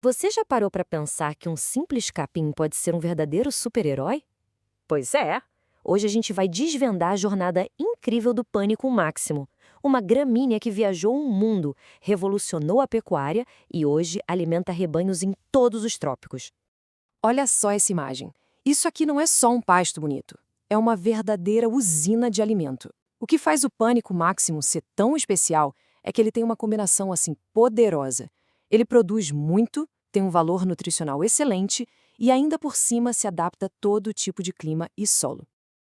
Você já parou para pensar que um simples capim pode ser um verdadeiro super-herói? Pois é! Hoje a gente vai desvendar a jornada incrível do pânico máximo. Uma gramínea que viajou o mundo, revolucionou a pecuária e hoje alimenta rebanhos em todos os trópicos. Olha só essa imagem. Isso aqui não é só um pasto bonito. É uma verdadeira usina de alimento. O que faz o pânico máximo ser tão especial é que ele tem uma combinação assim poderosa. Ele produz muito, tem um valor nutricional excelente e ainda por cima se adapta a todo tipo de clima e solo.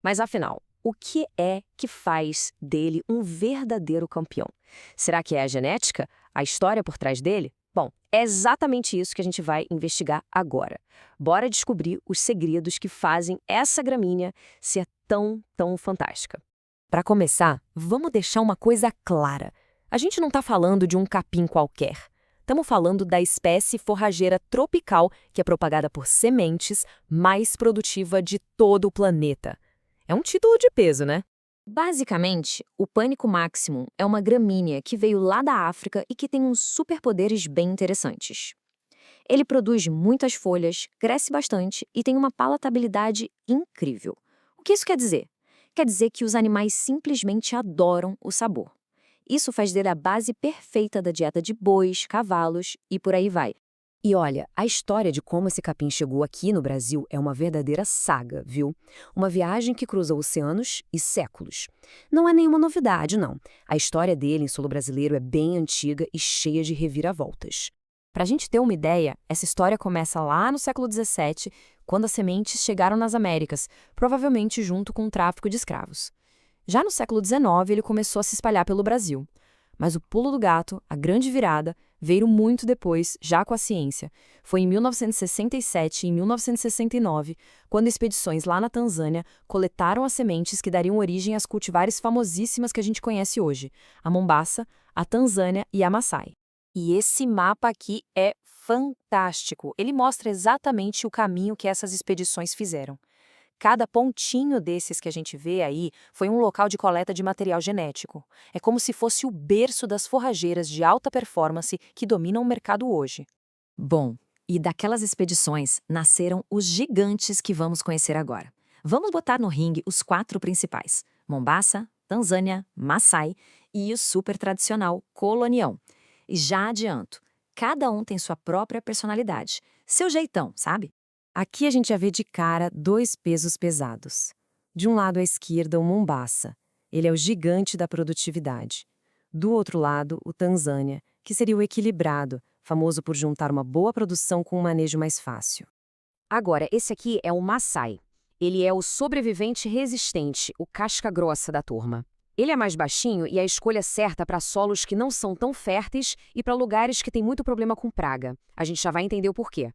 Mas afinal, o que é que faz dele um verdadeiro campeão? Será que é a genética? A história por trás dele? Bom, é exatamente isso que a gente vai investigar agora. Bora descobrir os segredos que fazem essa gramínea ser tão fantástica. Para começar, vamos deixar uma coisa clara. A gente não está falando de um capim qualquer. Estamos falando da espécie forrageira tropical que é propagada por sementes mais produtiva de todo o planeta. É um título de peso, né? Basicamente, o pânico maximum é uma gramínea que veio lá da África e que tem uns superpoderes bem interessantes. Ele produz muitas folhas, cresce bastante e tem uma palatabilidade incrível. O que isso quer dizer? Quer dizer que os animais simplesmente adoram o sabor. Isso faz dele a base perfeita da dieta de bois, cavalos e por aí vai. E olha, a história de como esse capim chegou aqui no Brasil é uma verdadeira saga, viu? Uma viagem que cruza oceanos e séculos. Não é nenhuma novidade, não. A história dele em solo brasileiro é bem antiga e cheia de reviravoltas. Para a gente ter uma ideia, essa história começa lá no século XVII, quando as sementes chegaram nas Américas, provavelmente junto com o tráfico de escravos. Já no século XIX, ele começou a se espalhar pelo Brasil. Mas o pulo do gato, a grande virada, veio muito depois, já com a ciência. Foi em 1967 e em 1969, quando expedições lá na Tanzânia coletaram as sementes que dariam origem às cultivares famosíssimas que a gente conhece hoje, a Mombaça, a Tanzânia e a Maasai. E esse mapa aqui é fantástico. Ele mostra exatamente o caminho que essas expedições fizeram. Cada pontinho desses que a gente vê aí foi um local de coleta de material genético. É como se fosse o berço das forrageiras de alta performance que dominam o mercado hoje. Bom, e daquelas expedições nasceram os gigantes que vamos conhecer agora. Vamos botar no ringue os 4 principais: Mombaça, Tanzânia, Maasai e o super tradicional Colonião. E já adianto, cada um tem sua própria personalidade, seu jeitão, sabe? Aqui a gente já vê de cara 2 pesos pesados. De um lado à esquerda, o Mombaça. Ele é o gigante da produtividade. Do outro lado, o Tanzânia, que seria o equilibrado, famoso por juntar uma boa produção com um manejo mais fácil. Agora, esse aqui é o Maasai. Ele é o sobrevivente resistente, o casca-grossa da turma. Ele é mais baixinho e a escolha certa para solos que não são tão férteis e para lugares que têm muito problema com praga. A gente já vai entender o porquê.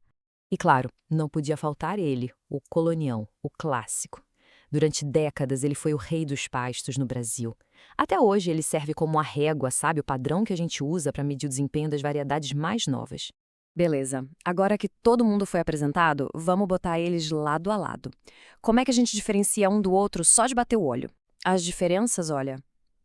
E claro, não podia faltar ele, o colonião, o clássico. Durante décadas ele foi o rei dos pastos no Brasil. Até hoje ele serve como a régua, sabe, o padrão que a gente usa para medir o desempenho das variedades mais novas. Beleza, agora que todo mundo foi apresentado, vamos botar eles lado a lado. Como é que a gente diferencia um do outro só de bater o olho? As diferenças, olha,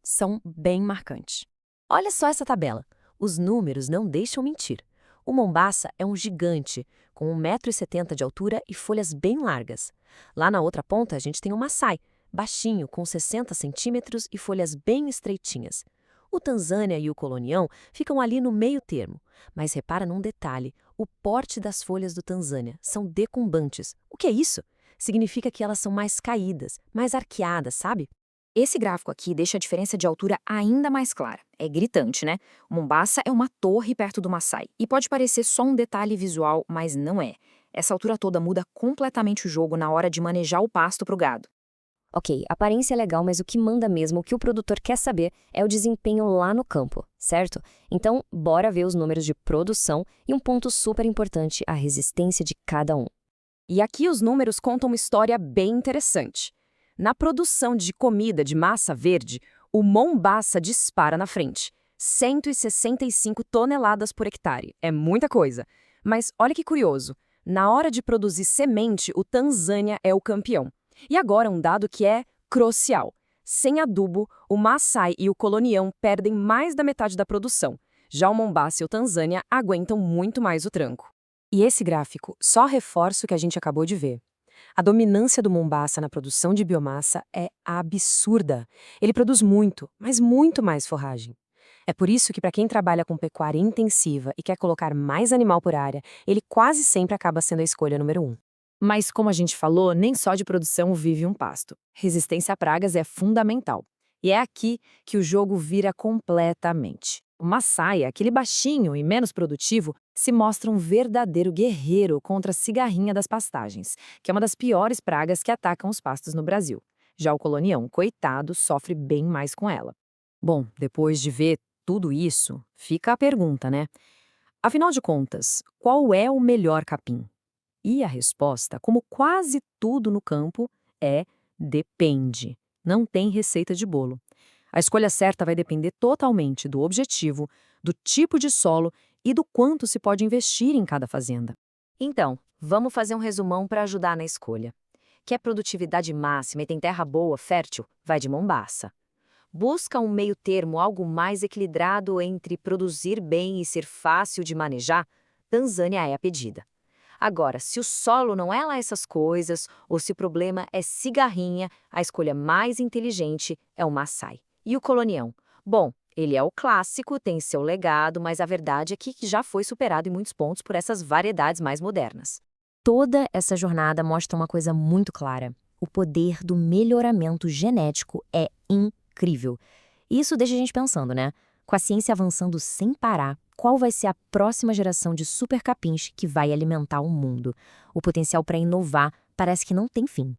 são bem marcantes. Olha só essa tabela. Os números não deixam mentir. O Mombaça é um gigante, com 1,70 m de altura e folhas bem largas. Lá na outra ponta, a gente tem o Maasai, baixinho, com 60 centímetros e folhas bem estreitinhas. O Tanzânia e o Colonião ficam ali no meio termo. Mas repara num detalhe, o porte das folhas do Tanzânia são decumbantes. O que é isso? Significa que elas são mais caídas, mais arqueadas, sabe? Esse gráfico aqui deixa a diferença de altura ainda mais clara. É gritante, né? O Mombaça é uma torre perto do Maasai. E pode parecer só um detalhe visual, mas não é. Essa altura toda muda completamente o jogo na hora de manejar o pasto para o gado. Ok, aparência é legal, mas o que manda mesmo, o que o produtor quer saber, é o desempenho lá no campo, certo? Então, bora ver os números de produção e um ponto super importante, a resistência de cada um. E aqui os números contam uma história bem interessante. Na produção de comida de massa verde, o Mombaça dispara na frente. 165 toneladas por hectare. É muita coisa. Mas olha que curioso. Na hora de produzir semente, o Tanzânia é o campeão. E agora um dado que é crucial. Sem adubo, o Maasai e o Colonião perdem mais da metade da produção. Já o Mombaça e o Tanzânia aguentam muito mais o tranco. E esse gráfico só reforça o que a gente acabou de ver. A dominância do Mombaça na produção de biomassa é absurda. Ele produz muito, mas muito mais forragem. É por isso que, para quem trabalha com pecuária intensiva e quer colocar mais animal por área, ele quase sempre acaba sendo a escolha número 1. Mas, como a gente falou, nem só de produção vive um pasto. Resistência a pragas é fundamental. E é aqui que o jogo vira completamente. O Maasai, aquele baixinho e menos produtivo, se mostra um verdadeiro guerreiro contra a cigarrinha das pastagens, que é uma das piores pragas que atacam os pastos no Brasil. Já o colonião, coitado, sofre bem mais com ela. Bom, depois de ver tudo isso, fica a pergunta, né? Afinal de contas, qual é o melhor capim? E a resposta, como quase tudo no campo, é depende. Não tem receita de bolo. A escolha certa vai depender totalmente do objetivo, do tipo de solo e do quanto se pode investir em cada fazenda. Então, vamos fazer um resumão para ajudar na escolha. Quer produtividade máxima e tem terra boa, fértil? Vai de Mombaça. Busca um meio termo, algo mais equilibrado entre produzir bem e ser fácil de manejar? Tanzânia é a pedida. Agora, se o solo não é lá essas coisas, ou se o problema é cigarrinha, a escolha mais inteligente é o Maasai. E o colonião? Bom, ele é o clássico, tem seu legado, mas a verdade é que já foi superado em muitos pontos por essas variedades mais modernas. Toda essa jornada mostra uma coisa muito clara. O poder do melhoramento genético é incrível. E isso deixa a gente pensando, né? Com a ciência avançando sem parar, qual vai ser a próxima geração de super capins que vai alimentar o mundo? O potencial para inovar parece que não tem fim.